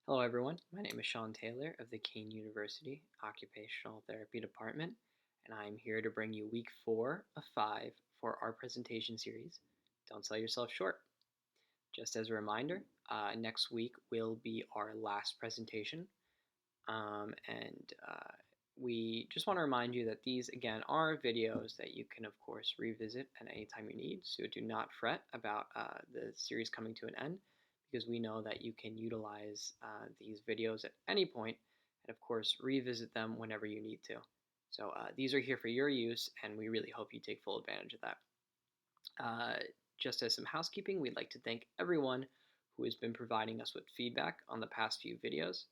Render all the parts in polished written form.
Hello, everyone. My name is Sean Taylor of the Kean University Occupational Therapy Department, and I'm here to bring you week 4 of 5 for our presentation series, Don't Sell Yourself Short. Just as a reminder, next week will be our last presentation, and we just want to remind you that these, again, are videos that you can, of course, revisit at any time you need, so do not fret about the series coming to an end, because we know that you can utilize these videos at any point and, of course, revisit them whenever you need to. So these are here for your use, and we really hope you take full advantage of that. Just as some housekeeping, we'd like to thank everyone who has been providing us with feedback on the past few videos.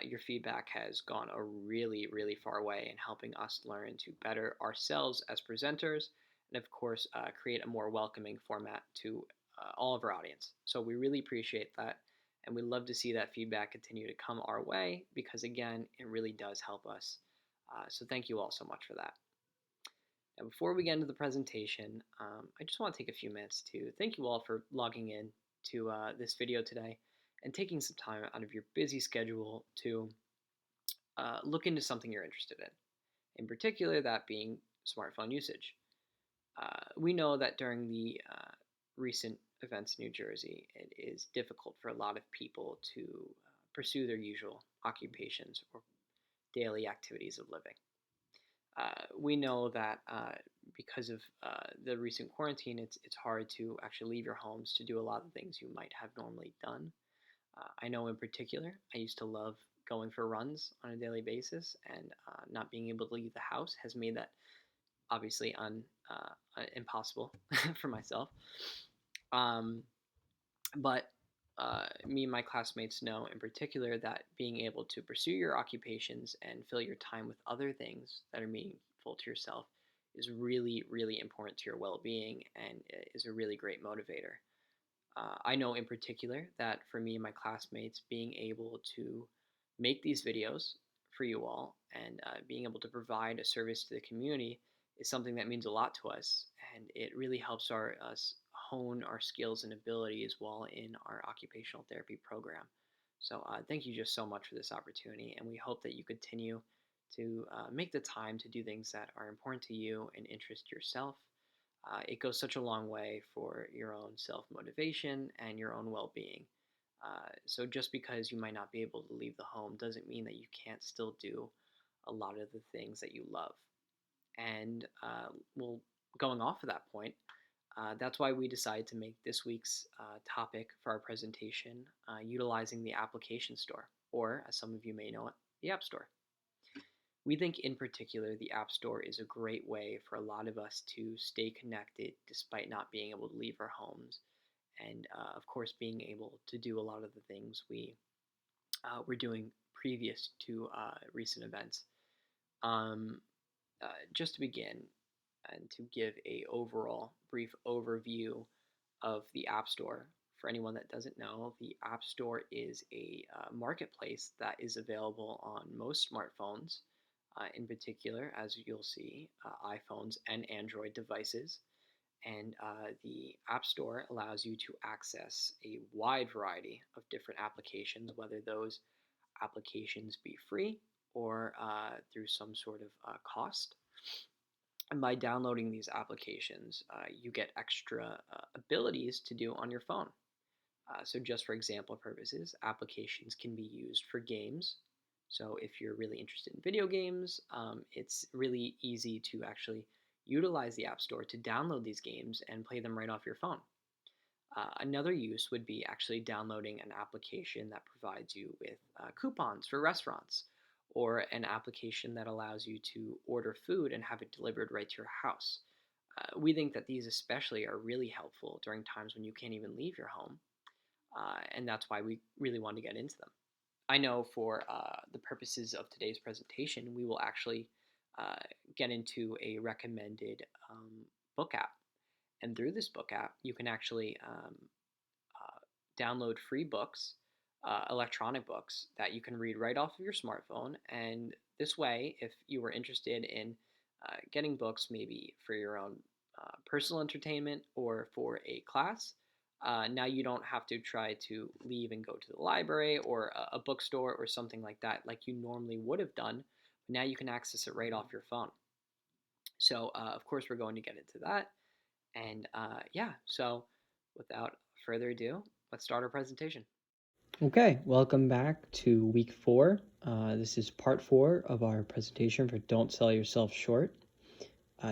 Your feedback has gone a really far way in helping us learn to better ourselves as presenters and, of course, create a more welcoming format to all of our audience. So we really appreciate that, and we love to see that feedback continue to come our way because, again, it really does help us. So thank you all so much for that. Now, before we get into the presentation, I just want to take a few minutes to thank you all for logging in to this video today and taking some time out of your busy schedule to look into something you're interested in particular, that being smartphone usage. We know that during the recent events in New Jersey, it is difficult for a lot of people to pursue their usual occupations or daily activities of living. We know that because of the recent quarantine, it's hard to actually leave your homes to do a lot of things you might have normally done. I know in particular, I used to love going for runs on a daily basis, and not being able to leave the house has made that obviously impossible for myself. But me and my classmates know in particular that being able to pursue your occupations and fill your time with other things that are meaningful to yourself is really important to your well-being and is a really great motivator. I know in particular that for me and my classmates, being able to make these videos for you all and being able to provide a service to the community is something that means a lot to us, and it really helps us hone our skills and abilities while in our occupational therapy program. So thank you just so much for this opportunity, and we hope that you continue to make the time to do things that are important to you and interest yourself. It goes such a long way for your own self-motivation and your own well-being. So just because you might not be able to leave the home doesn't mean that you can't still do a lot of the things that you love. And well, going off of that point, that's why we decided to make this week's topic for our presentation utilizing the application store, or as some of you may know it, the App Store. We think in particular the App Store is a great way for a lot of us to stay connected despite not being able to leave our homes, and of course being able to do a lot of the things we were doing previous to recent events. Just to begin and to give a overall brief overview of the App Store. For anyone that doesn't know, the App Store is a marketplace that is available on most smartphones, in particular, as you'll see, iPhones and Android devices. And the App Store allows you to access a wide variety of different applications, whether those applications be free or through some sort of cost. And by downloading these applications, you get extra abilities to do on your phone. So just for example purposes, applications can be used for games. So if you're really interested in video games, it's really easy to actually utilize the App Store to download these games and play them right off your phone. Another use would be actually downloading an application that provides you with coupons for restaurants, or an application that allows you to order food and have it delivered right to your house. We think that these especially are really helpful during times when you can't even leave your home, and that's why we really want to get into them. I know for the purposes of today's presentation, we will actually get into a recommended book app. And through this book app, you can actually download free books, electronic books, that you can read right off of your smartphone. And this way, if you were interested in getting books maybe for your own personal entertainment or for a class, Now you don't have to try to leave and go to the library or a bookstore or something like that, like you normally would have done. Now you can access it right off your phone. So, of course, we're going to get into that. And yeah, so without further ado, let's start our presentation. Okay, welcome back to week 4. This is part 4 of our presentation for Don't Sell Yourself Short.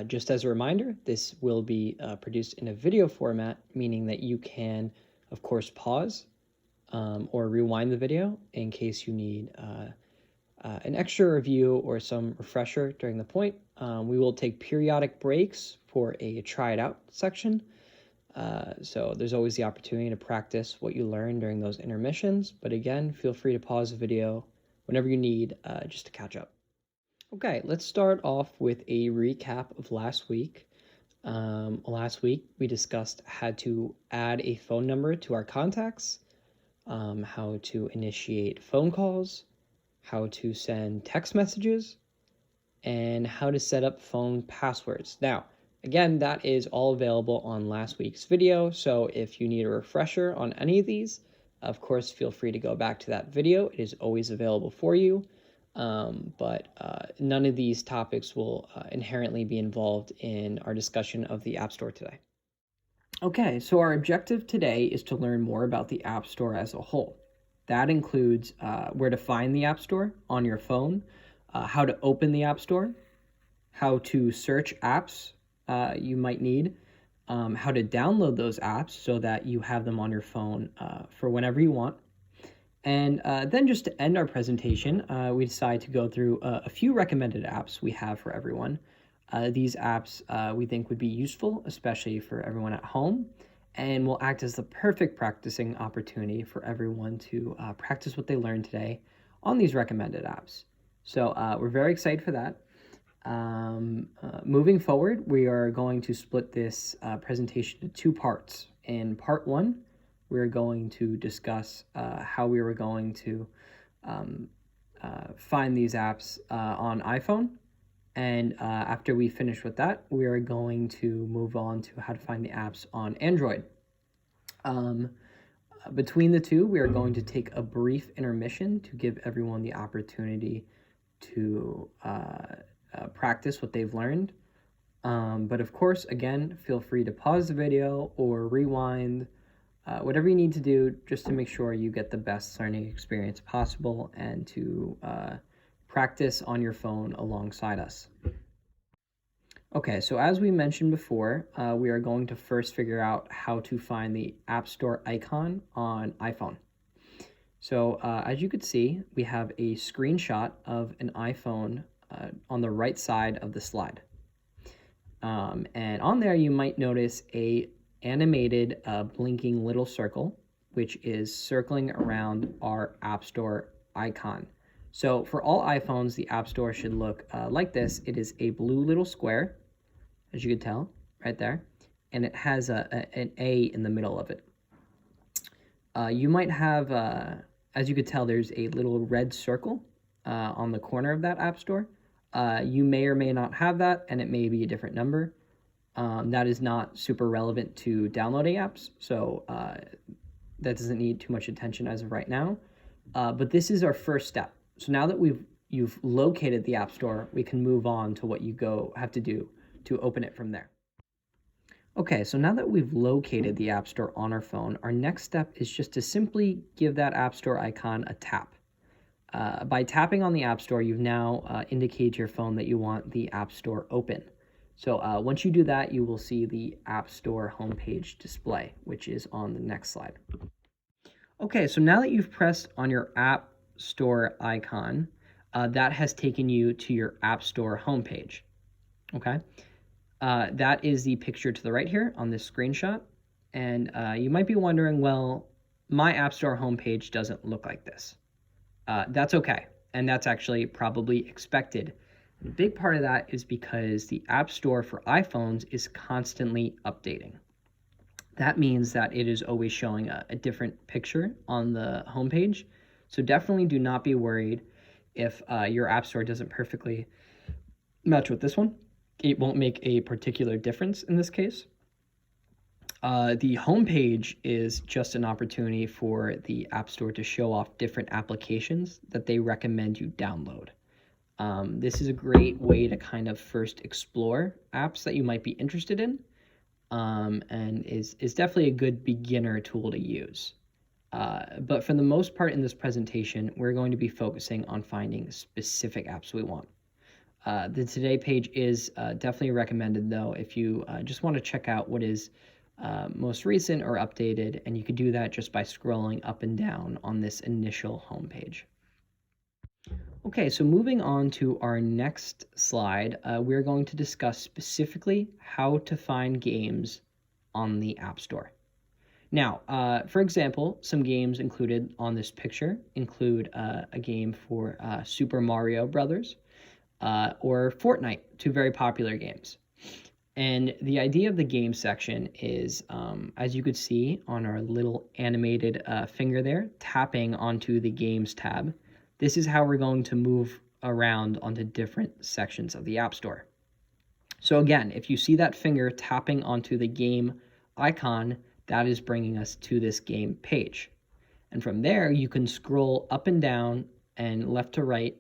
Just as a reminder, this will be produced in a video format, meaning that you can, of course, pause or rewind the video in case you need an extra review or some refresher during the point. We will take periodic breaks for a try it out section. So there's always the opportunity to practice what you learn during those intermissions. But again, feel free to pause the video whenever you need just to catch up. Okay, let's start off with a recap of last week. Last week, we discussed how to add a phone number to our contacts, how to initiate phone calls, how to send text messages, and how to set up phone passwords. Now, again, that is all available on last week's video, so if you need a refresher on any of these, of course, feel free to go back to that video. It is always available for you, but none of these topics will inherently be involved in our discussion of the App Store today. Okay, so our objective today is to learn more about the App Store as a whole. That includes where to find the App Store on your phone, how to open the App Store, how to search apps you might need, how to download those apps so that you have them on your phone for whenever you want. And then just to end our presentation, we decided to go through a few recommended apps we have for everyone. These apps we think would be useful, especially for everyone at home, and will act as the perfect practicing opportunity for everyone to practice what they learned today on these recommended apps. So we're very excited for that. Moving forward, we are going to split this presentation into 2 parts. In part 1, we're going to discuss how we were going to find these apps on iPhone. And after we finish with that, we are going to move on to how to find the apps on Android. Between the two, we are going to take a brief intermission to give everyone the opportunity to practice what they've learned. But of course, again, feel free to pause the video or rewind, whatever you need to do just to make sure you get the best learning experience possible and to practice on your phone alongside us. Okay, so as we mentioned before, we are going to first figure out how to find the App Store icon on iPhone. So as you could see, we have a screenshot of an iPhone on the right side of the slide. And on there, you might notice a animated blinking little circle, which is circling around our App Store icon. So for all iPhones, the App Store should look like this. It is a blue little square, as you can tell, right there, and it has an A in the middle of it. You might have, as you could tell, there's a little red circle on the corner of that App Store. You may or may not have that, and it may be a different number. That is not super relevant to downloading apps, so that doesn't need too much attention as of right now. But this is our first step. So now that you've located the App Store, we can move on to what you have to do to open it from there. Okay, so now that we've located the App Store on our phone, our next step is just to simply give that App Store icon a tap. By tapping on the App Store, you've now indicated to your phone that you want the App Store open. So once you do that, you will see the App Store homepage display, which is on the next slide. Okay, so now that you've pressed on your App Store icon, that has taken you to your App Store homepage. Okay, that is the picture to the right here on this screenshot. And you might be wondering, well, my App Store homepage doesn't look like this. That's okay, and that's actually probably expected. A big part of that is because the App Store for iPhones is constantly updating. That means that it is always showing a different picture on the homepage. So definitely do not be worried if your App Store doesn't perfectly match with this one. It won't make a particular difference in this case. The homepage is just an opportunity for the App Store to show off different applications that they recommend you download. This is a great way to kind of first explore apps that you might be interested in, and is definitely a good beginner tool to use. But for the most part in this presentation, we're going to be focusing on finding specific apps we want. The Today page is definitely recommended, though, if you just want to check out what is most recent or updated, and you could do that just by scrolling up and down on this initial homepage. Okay, so moving on to our next slide, we're going to discuss specifically how to find games on the App Store. Now, for example, some games included on this picture include a game for Super Mario Brothers or Fortnite, two very popular games. And the idea of the game section is, as you could see on our little animated finger there, tapping onto the Games tab, this is how we're going to move around onto different sections of the App Store. So again, if you see that finger tapping onto the game icon, that is bringing us to this game page. And from there, you can scroll up and down and left to right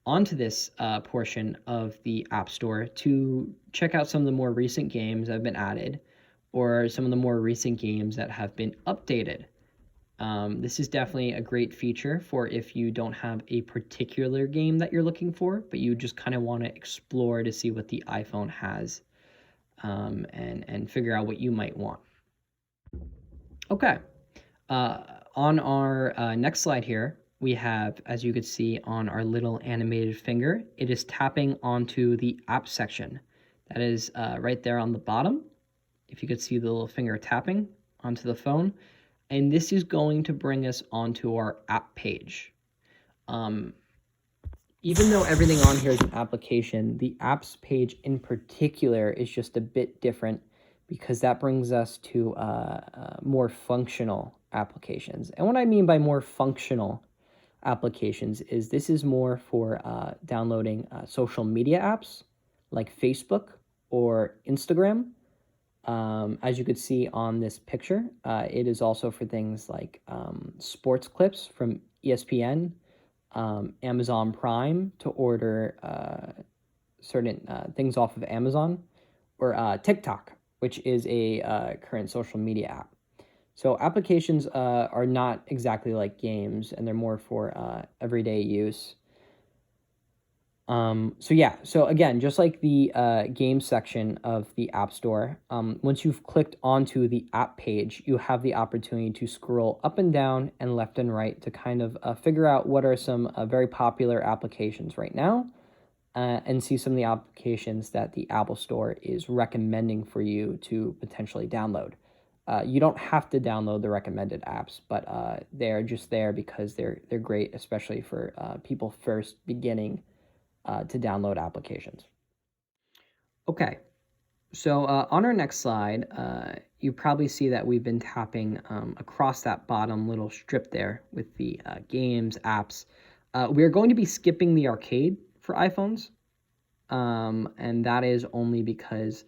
onto this portion of the App Store to check out some of the more recent games that have been added or some of the more recent games that have been updated. This is definitely a great feature for if you don't have a particular game that you're looking for, but you just kind of want to explore to see what the iPhone has, and figure out what you might want. Okay, on our next slide here, we have, as you could see on our little animated finger, it is tapping onto the app section. That is right there on the bottom. If you could see the little finger tapping onto the phone. And this is going to bring us onto our app page. Even though everything on here is an application, the apps page in particular is just a bit different because that brings us to more functional applications. And what I mean by more functional applications is this is more for downloading social media apps like Facebook or Instagram. As you could see on this picture, it is also for things like sports clips from ESPN, Amazon Prime to order certain things off of Amazon, or TikTok, which is a current social media app. So applications are not exactly like games, and they're more for everyday use. So again, just like the game section of the App Store, once you've clicked onto the app page, you have the opportunity to scroll up and down and left and right to kind of figure out what are some very popular applications right now, and see some of the applications that the Apple Store is recommending for you to potentially download. You don't have to download the recommended apps, but they're just there because they're great, especially for people first beginning to download applications. Okay, so on our next slide, you probably see that we've been tapping across that bottom little strip there with the games, apps. We're going to be skipping the arcade for iPhones, and that is only because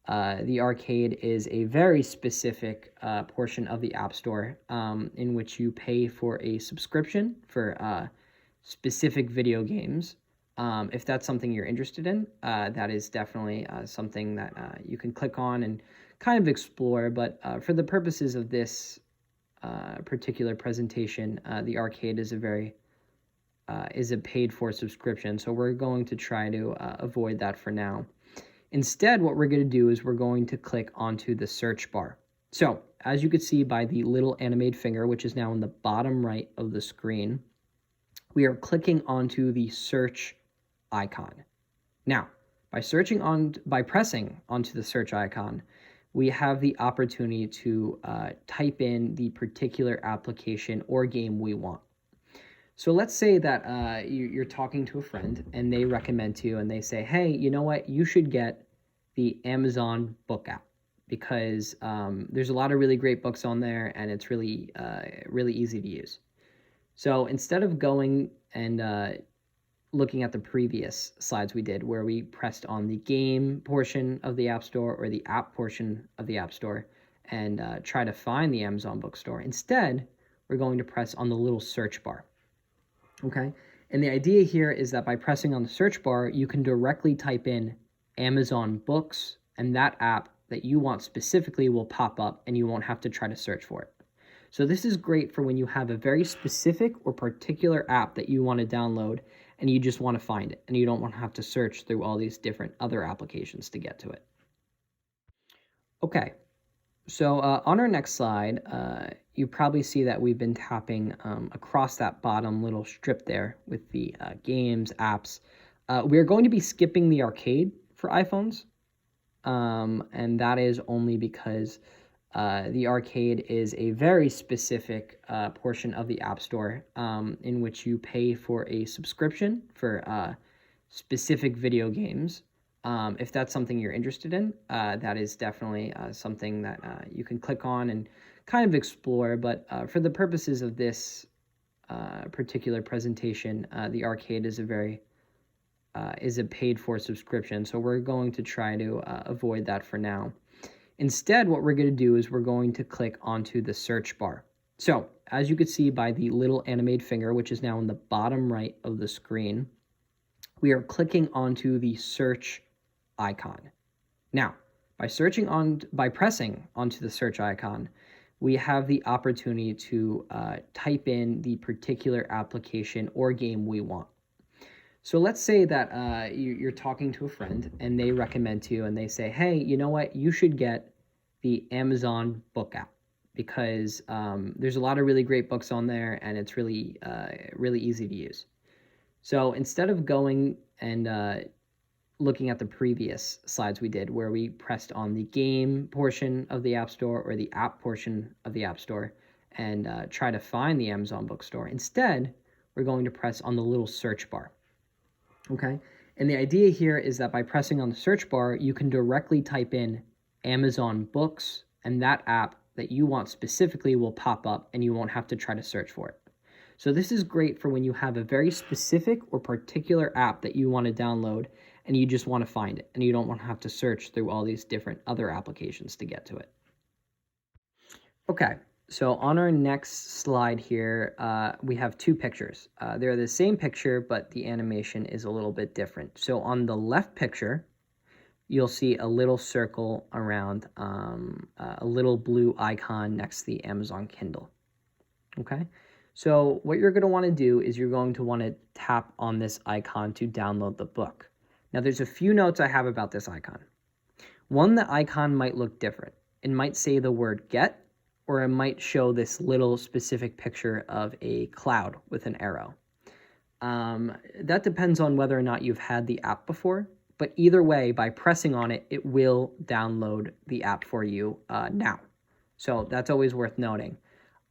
the arcade is a very specific portion of the App Store in which you pay for a subscription for specific video games. If that's something you're interested in, that is definitely something that you can click on and kind of explore. But for the purposes of this particular presentation, the arcade is a paid-for subscription, so we're going to try to avoid that for now. Instead, what we're going to do is we're going to click onto the search bar. So, as you can see by the little animated finger, which is now in the bottom right of the screen, we are clicking onto the search icon. Now, by pressing onto the search icon, we have the opportunity to type in the particular application or game we want. So let's say that you're talking to a friend and they recommend to you and they say, hey, you know what, you should get the Amazon book app because there's a lot of really great books on there and it's really easy to use. So instead of going and looking at the previous slides we did where we pressed on the game portion of the App Store or the app portion of the App Store and try to find the Amazon bookstore. Instead, we're going to press on the little search bar. Okay, and the idea here is that by pressing on the search bar, you can directly type in Amazon Books, and that app that you want specifically will pop up and you won't have to try to search for it. So this is great for when you have a very specific or particular app that you want to download and you just want to find it and you don't want to have to search through all these different other applications to get to it. Okay, so on our next slide, you probably see that we've been tapping across that bottom little strip there with the games, apps. We're going to be skipping the arcade for iPhones, and that is only because the arcade is a very specific portion of the App Store in which you pay for a subscription for specific video games. If that's something you're interested in, that is definitely something that you can click on and kind of explore. But for the purposes of this particular presentation, the arcade is a paid-for subscription, so we're going to try to avoid that for now. Instead, what we're going to do is we're going to click onto the search bar. So, as you can see by the little animated finger, which is now in the bottom right of the screen, we are clicking onto the search icon. Now, by pressing onto the search icon, we have the opportunity to type in the particular application or game we want. So let's say that you're talking to a friend and they recommend to you and they say, hey, you know what, you should get the Amazon book app because there's a lot of really great books on there and it's really easy to use. So instead of going and looking at the previous slides we did where we pressed on the game portion of the App Store or the app portion of the App Store and try to find the Amazon bookstore, instead, we're going to press on the little search bar. Okay, and the idea here is that by pressing on the search bar, you can directly type in Amazon Books, and that app that you want specifically will pop up and you won't have to try to search for it. So this is great for when you have a very specific or particular app that you want to download and you just want to find it and you don't want to have to search through all these different other applications to get to it. Okay, so on our next slide here, we have two pictures. They're the same picture, but the animation is a little bit different. So on the left picture, you'll see a little circle around a little blue icon next to the Amazon Kindle. Okay, so what you're going to want to do is you're going to want to tap on this icon to download the book. Now, there's a few notes I have about this icon. One, the icon might look different. It might say the word get, or it might show this little specific picture of a cloud with an arrow. That depends on whether or not you've had the app before, but either way, by pressing on it, it will download the app for you now. So that's always worth noting.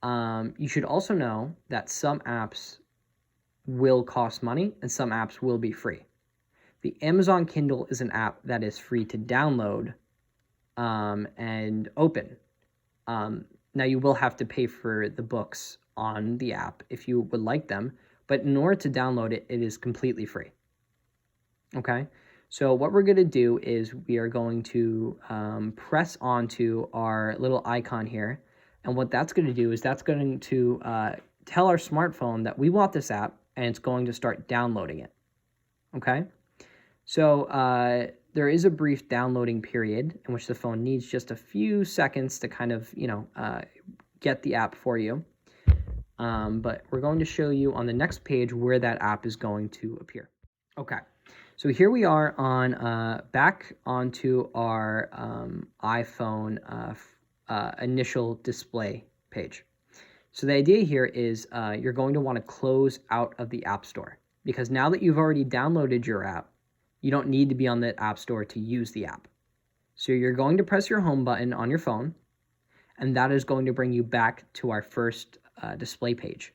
You should also know that some apps will cost money and some apps will be free. The Amazon Kindle is an app that is free to download and open. Now, you will have to pay for the books on the app if you would like them, but in order to download it, it is completely free. Okay, so what we're going to do is we are going to press onto our little icon here, and what that's going to do is that's going to tell our smartphone that we want this app, and it's going to start downloading it. Okay, so there is a brief downloading period in which the phone needs just a few seconds to kind of, get the app for you. But we're going to show you on the next page where that app is going to appear. Okay, so here we are on back onto our iPhone initial display page. So the idea here is you're going to want to close out of the App Store because now that you've already downloaded your app, you don't need to be on the App Store to use the app. So you're going to press your home button on your phone, and that is going to bring you back to our first display page.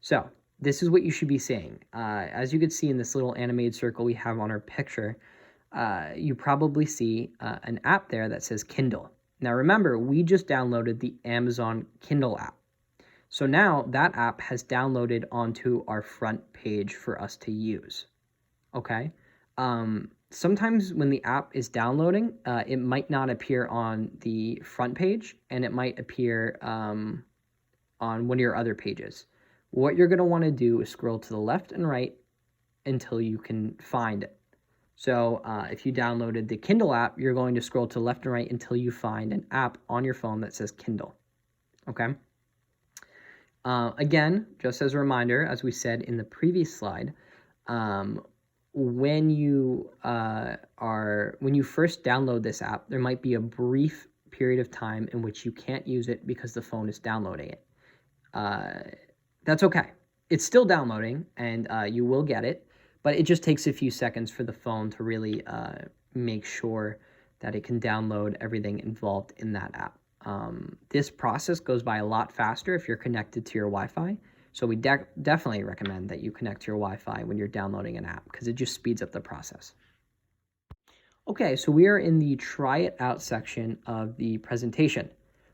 So this is what you should be seeing. As you can see in this little animated circle we have on our picture, you probably see an app there that says Kindle. Now remember, we just downloaded the Amazon Kindle app. So now that app has downloaded onto our front page for us to use. Okay? sometimes when the app is downloading, it might not appear on the front page, and it might appear on one of your other pages. What you're going to want to do is scroll to the left and right until you can find it. So if you downloaded the Kindle app, you're going to scroll to the left and right until you find an app on your phone that says Kindle. Okay? Again, just as a reminder, as we said in the previous slide, when you first download this app, there might be a brief period of time in which you can't use it because the phone is downloading it. That's okay. It's still downloading, and you will get it, but it just takes a few seconds for the phone to really make sure that it can download everything involved in that app. This process goes by a lot faster if you're connected to your Wi-Fi. So we definitely recommend that you connect to your Wi-Fi when you're downloading an app because it just speeds up the process. Okay, so we are in the try it out section of the presentation.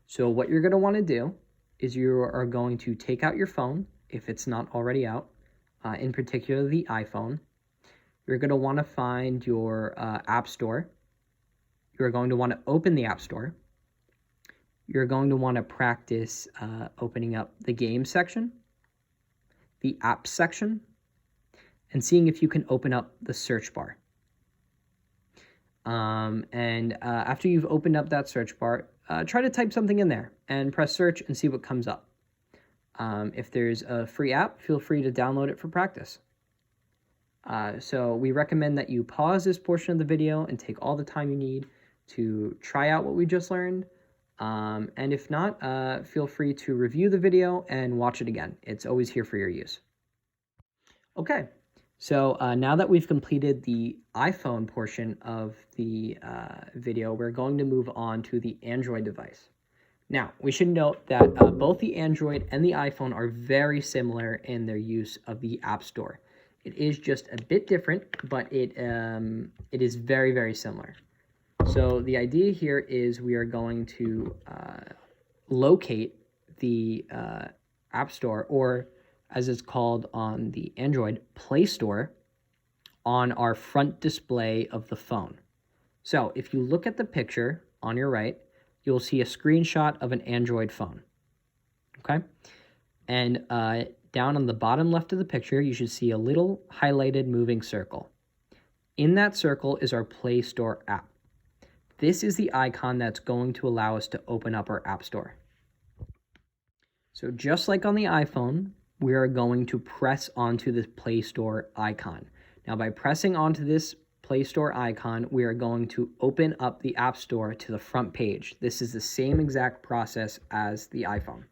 So what you're going to want to do is you are going to take out your phone if it's not already out, in particular the iPhone. You're going to want to find your App Store. You're going to want to open the App Store. You're going to want to practice opening up the game section, the apps section, and seeing if you can open up the search bar. After you've opened up that search bar, try to type something in there and press search and see what comes up. If there's a free app, feel free to download it for practice. So we recommend that you pause this portion of the video and take all the time you need to try out what we just learned. And if not, feel free to review the video and watch it again. It's always here for your use. Okay, so now that we've completed the iPhone portion of the video, we're going to move on to the Android device. Now, we should note that both the Android and the iPhone are very similar in their use of the App Store. It is just a bit different, but it is very, very similar. So the idea here is we are going to locate the App Store, or as it's called on the Android, Play Store, on our front display of the phone. So if you look at the picture on your right, you'll see a screenshot of an Android phone. Okay? And down on the bottom left of the picture, you should see a little highlighted moving circle. In that circle is our Play Store app. This is the icon that's going to allow us to open up our App Store. So just like on the iPhone, we are going to press onto the Play Store icon. Now, by pressing onto this Play Store icon, we are going to open up the App Store to the front page. This is the same exact process as the iPhone.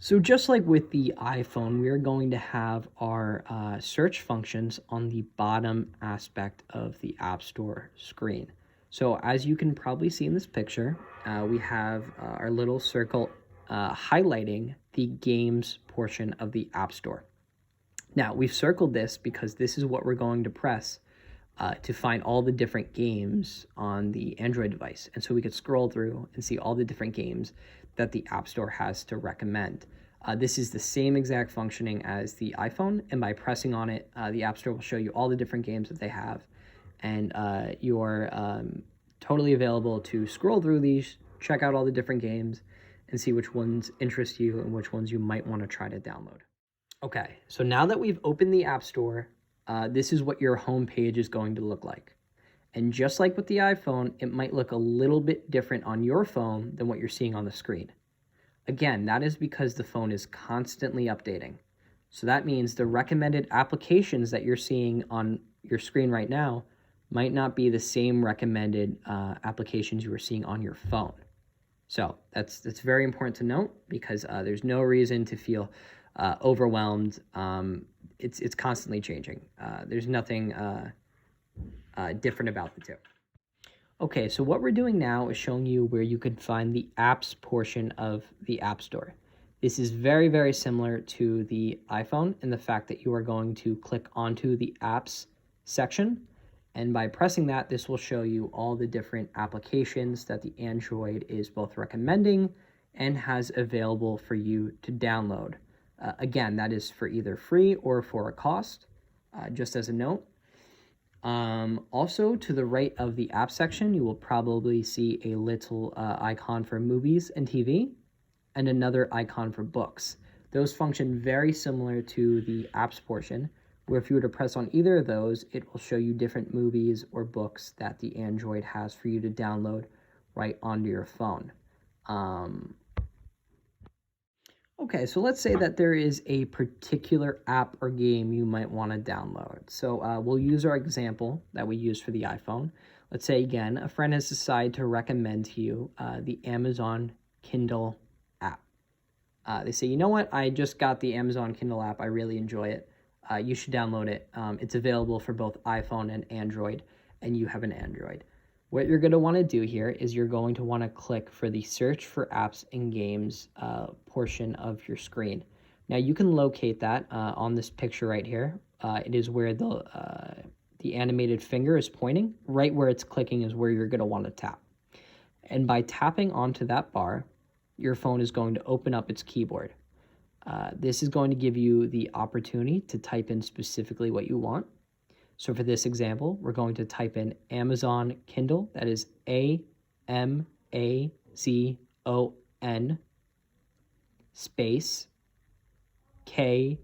So just like with the iPhone, we are going to have our search functions on the bottom aspect of the App Store screen. So as you can probably see in this picture, we have our little circle highlighting the games portion of the App Store. Now, we've circled this because this is what we're going to press to find all the different games on the Android device. And so we could scroll through and see all the different games that the App Store has to recommend. This is the same exact functioning as the iPhone, and by pressing on it, the App Store will show you all the different games that they have, and you're totally available to scroll through these, check out all the different games, and see which ones interest you and which ones you might want to try to download. Okay, so now that we've opened the App Store, this is what your home page is going to look like. And just like with the iPhone, it might look a little bit different on your phone than what you're seeing on the screen. Again, that is because the phone is constantly updating. So that means the recommended applications that you're seeing on your screen right now might not be the same recommended applications you were seeing on your phone. So that's very important to note, because there's no reason to feel overwhelmed. It's constantly changing. There's nothing different about the two. Okay, so what we're doing now is showing you where you could find the apps portion of the App Store. This is very, very similar to the iPhone in the fact that you are going to click onto the apps section, and by pressing that, this will show you all the different applications that the Android is both recommending and has available for you to download. Again, that is for either free or for a cost, just as a note. Also, to the right of the app section, you will probably see a little icon for movies and TV and another icon for books. Those function very similar to the apps portion, where if you were to press on either of those, it will show you different movies or books that the Android has for you to download right onto your phone. Okay, so let's say that there is a particular app or game you might want to download. So we'll use our example that we use for the iPhone. Let's say, again, a friend has decided to recommend to you the Amazon Kindle app. They say, you know what, I just got the Amazon Kindle app. I really enjoy it. You should download it. It's available for both iPhone and Android, and you have an Android. What you're going to want to do here is you're going to want to click for the search for apps and games portion of your screen. Now you can locate that on this picture right here. It is where the animated finger is pointing. Right where it's clicking is where you're going to want to tap. And by tapping onto that bar, your phone is going to open up its keyboard. This is going to give you the opportunity to type in specifically what you want. So for this example, we're going to type in Amazon Kindle. That is AMAZON space KINDLE.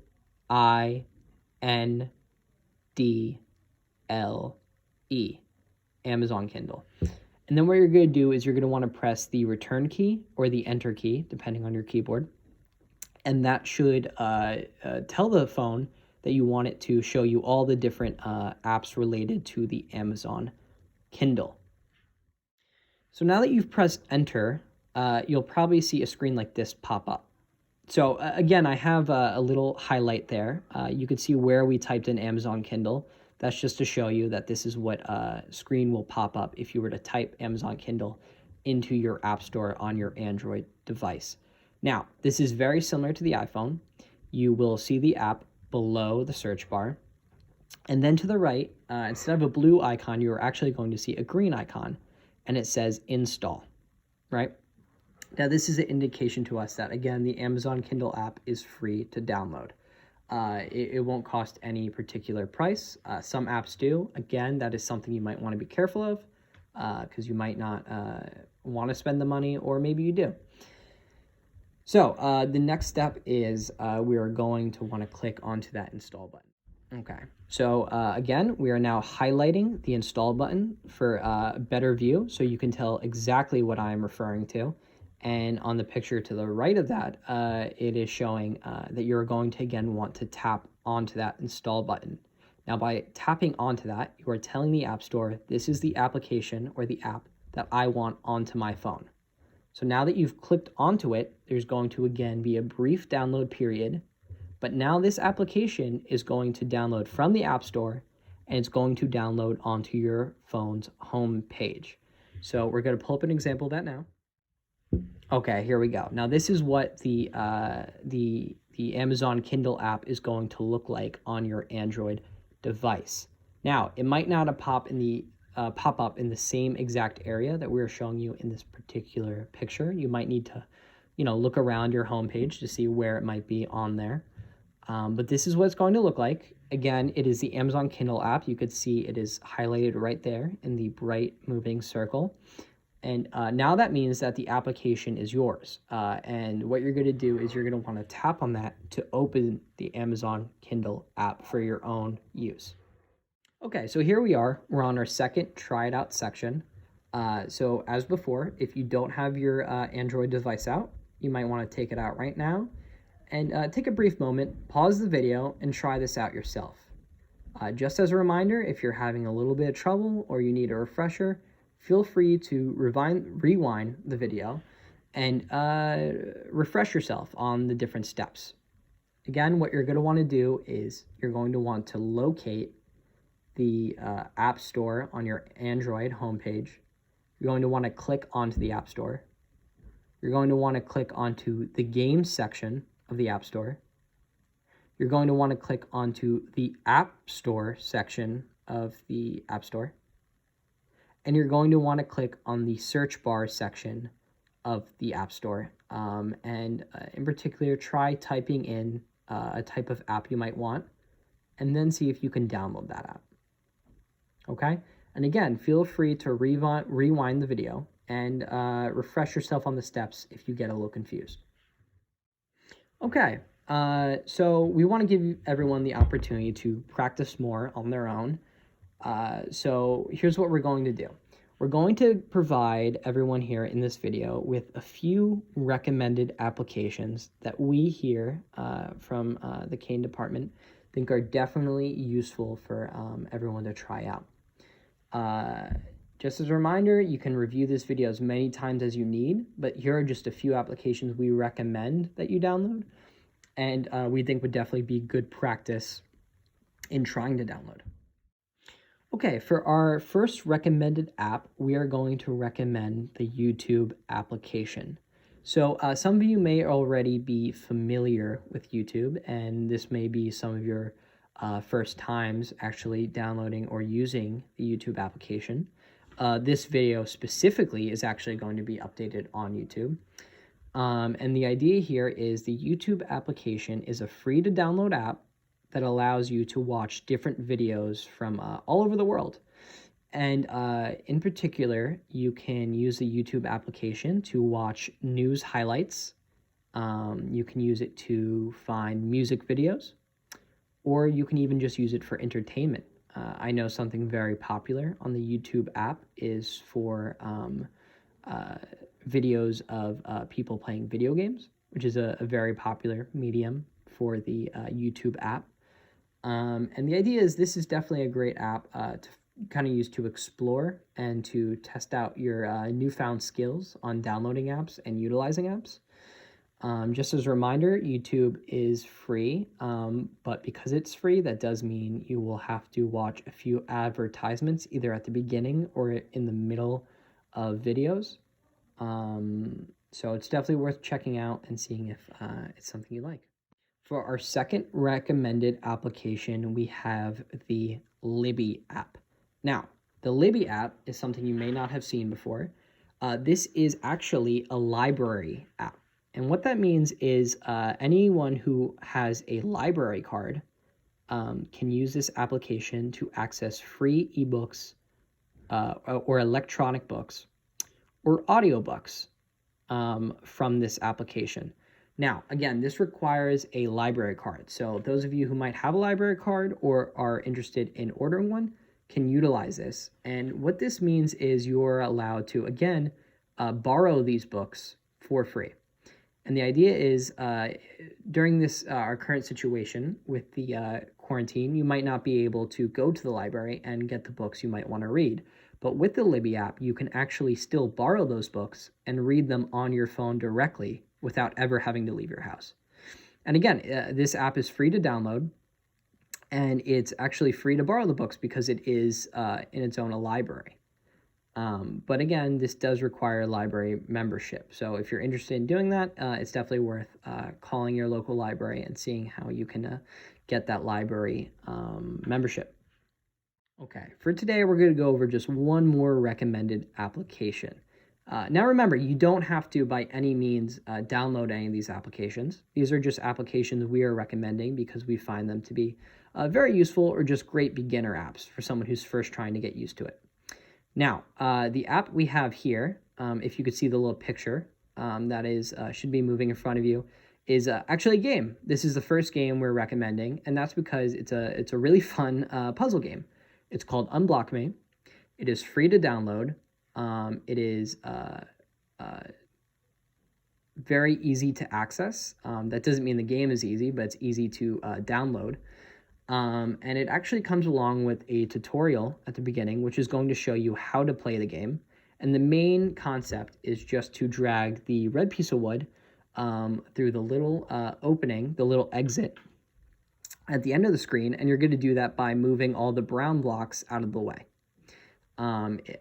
Amazon Kindle. And then what you're going to do is you're going to want to press the return key or the enter key, depending on your keyboard. And that should tell the phone that you want it to show you all the different apps related to the Amazon Kindle. So now that you've pressed enter, you'll probably see a screen like this pop up. So again, I have a little highlight there. You can see where we typed in Amazon Kindle. That's just to show you that this is what screen will pop up if you were to type Amazon Kindle into your app store on your Android device. Now, this is very similar to the iPhone. You will see the app below the search bar. And then to the right, instead of a blue icon, you're actually going to see a green icon, and it says install, right? Now, this is an indication to us that, again, the Amazon Kindle app is free to download. It won't cost any particular price. Some apps do. Again, that is something you might want to be careful of because you might not want to spend the money, or maybe you do. So the next step is we are going to want to click onto that install button. Okay, so again, we are now highlighting the install button for a better view so you can tell exactly what I'm referring to. And on the picture to the right of that, it is showing that you're going to, again, want to tap onto that install button. Now, by tapping onto that, you are telling the App Store, this is the application or the app that I want onto my phone. So now that you've clicked onto it, there's going to, again, be a brief download period. But now this application is going to download from the App Store, and it's going to download onto your phone's home page. So we're going to pull up an example of that now. Okay, here we go. Now this is what the Amazon Kindle app is going to look like on your Android device. Now, it might not pop up in the same exact area that we're showing you in this particular picture. You might need to, look around your homepage to see where it might be on there. But this is what it's going to look like. Again, it is the Amazon Kindle app. You could see it is highlighted right there in the bright moving circle. And now that means that the application is yours. And what you're going to do is you're going to want to tap on that to open the Amazon Kindle app for your own use. Okay, so here we are. We're on our second try it out section. So as before, if you don't have your Android device out, you might want to take it out right now and take a brief moment, pause the video, and try this out yourself. Just as a reminder, if you're having a little bit of trouble or you need a refresher, feel free to rewind the video and refresh yourself on the different steps. Again, what you're going to want to do is you're going to want to locate the App Store on your Android homepage. You're going to want to click onto the App Store. You're going to want to click onto the Games section of the App Store. You're going to want to click onto the App Store section of the App Store. And you're going to want to click on the search bar section of the App Store. In particular, try typing in a type of app you might want, and then see if you can download that app. okay? And again, feel free to rewind the video and refresh yourself on the steps if you get a little confused. Okay, so we want to give everyone the opportunity to practice more on their own. So here's what we're going to do. We're going to provide everyone here in this video with a few recommended applications that we here from the Kean department think are definitely useful for everyone to try out. Just as a reminder, you can review this video as many times as you need, but here are just a few applications we recommend that you download, and we think would definitely be good practice in trying to download. Okay, for our first recommended app, we are going to recommend the YouTube application. So some of you may already be familiar with YouTube, and this may be some of your first times actually downloading or using the YouTube application. This video specifically is actually going to be updated on YouTube. And the idea here is the YouTube application is a free to download app that allows you to watch different videos from all over the world. And in particular, you can use the YouTube application to watch news highlights. You can use it to find music videos, or you can even just use it for entertainment. I know something very popular on the YouTube app is for videos of people playing video games, which is a very popular medium for the YouTube app. And the idea is this is definitely a great app to kind of use to explore and to test out your newfound skills on downloading apps and utilizing apps. Just as a reminder, YouTube is free, but because it's free, that does mean you will have to watch a few advertisements either at the beginning or in the middle of videos. So it's definitely worth checking out and seeing if it's something you like. For our second recommended application, we have the Libby app. Now, the Libby app is something you may not have seen before. This is actually a library app. And what that means is anyone who has a library card can use this application to access free ebooks or electronic books or audiobooks from this application. Now, again, this requires a library card. So those of you who might have a library card or are interested in ordering one can utilize this. And what this means is you're allowed to, again, borrow these books for free. And the idea is during this our current situation with the quarantine, you might not be able to go to the library and get the books you might want to read. But with the Libby app, you can actually still borrow those books and read them on your phone directly without ever having to leave your house. And again, this app is free to download, and it's actually free to borrow the books because it is in its own a library. But again, this does require library membership. So if you're interested in doing that, it's definitely worth calling your local library and seeing how you can get that library membership. Okay, for today, we're going to go over just one more recommended application. Now remember, you don't have to by any means download any of these applications. These are just applications we are recommending because we find them to be very useful or just great beginner apps for someone who's first trying to get used to it. Now, the app we have here, if you could see the little picture that is should be moving in front of you, is actually a game. This is the first game we're recommending, and that's because it's a really fun puzzle game. It's called Unblock Me. It is free to download. It is very easy to access. That doesn't mean the game is easy, but it's easy to download. And it actually comes along with a tutorial at the beginning, which is going to show you how to play the game. And the main concept is just to drag the red piece of wood through the little opening, the little exit at the end of the screen, and you're going to do that by moving all the brown blocks out of the way.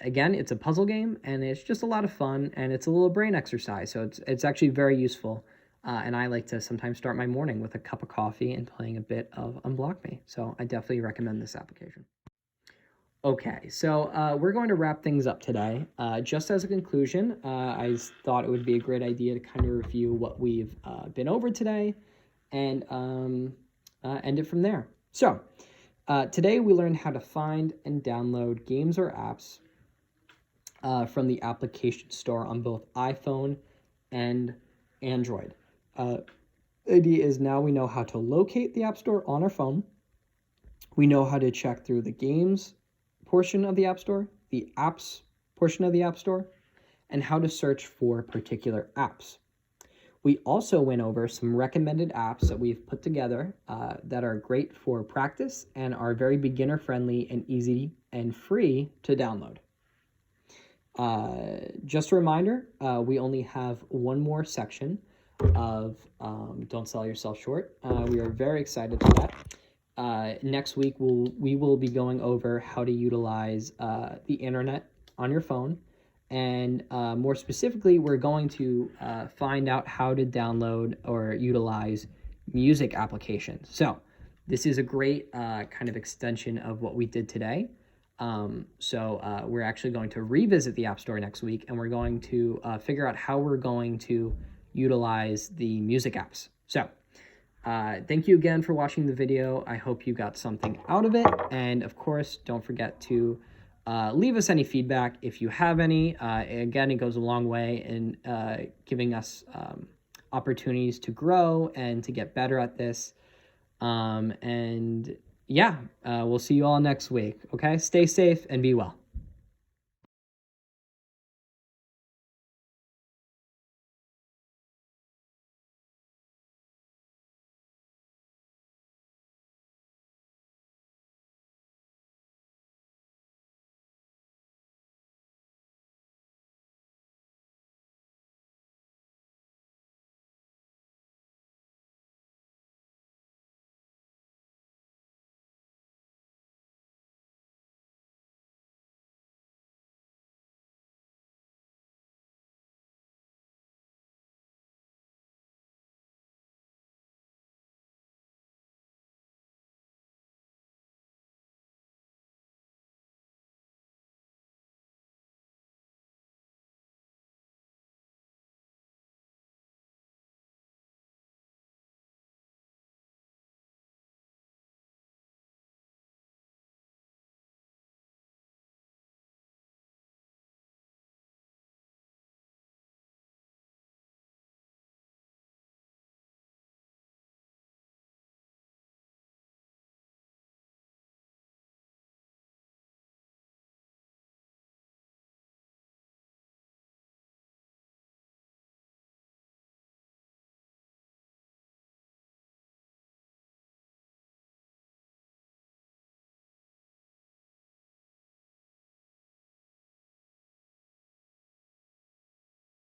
Again, it's a puzzle game, and it's just a lot of fun, and it's a little brain exercise, so it's actually very useful. And I like to sometimes start my morning with a cup of coffee and playing a bit of Unblock Me. So I definitely recommend this application. Okay, so we're going to wrap things up today. Just as a conclusion, I thought it would be a great idea to kind of review what we've been over today and end it from there. So Today we learned how to find and download games or apps from the application store on both iPhone and Android. The idea is now we know how to locate the App Store on our phone. We know how to check through the games portion of the App Store, the apps portion of the App Store, and how to search for particular apps. We also went over some recommended apps that we've put together that are great for practice and are very beginner friendly and easy and free to download. Just a reminder, we only have one more section of Don't Sell Yourself Short. We are very excited for that. Next week, we will be going over how to utilize the internet on your phone. And more specifically, we're going to find out how to download or utilize music applications. So this is a great kind of extension of what we did today. We're actually going to revisit the App Store next week, and we're going to figure out how we're going to utilize the music apps. So thank you again for watching the video. I hope you got something out of it. And of course, don't forget to leave us any feedback if you have any. Again, it goes a long way in giving us opportunities to grow and to get better at this. We'll see you all next week. Okay, stay safe and be well.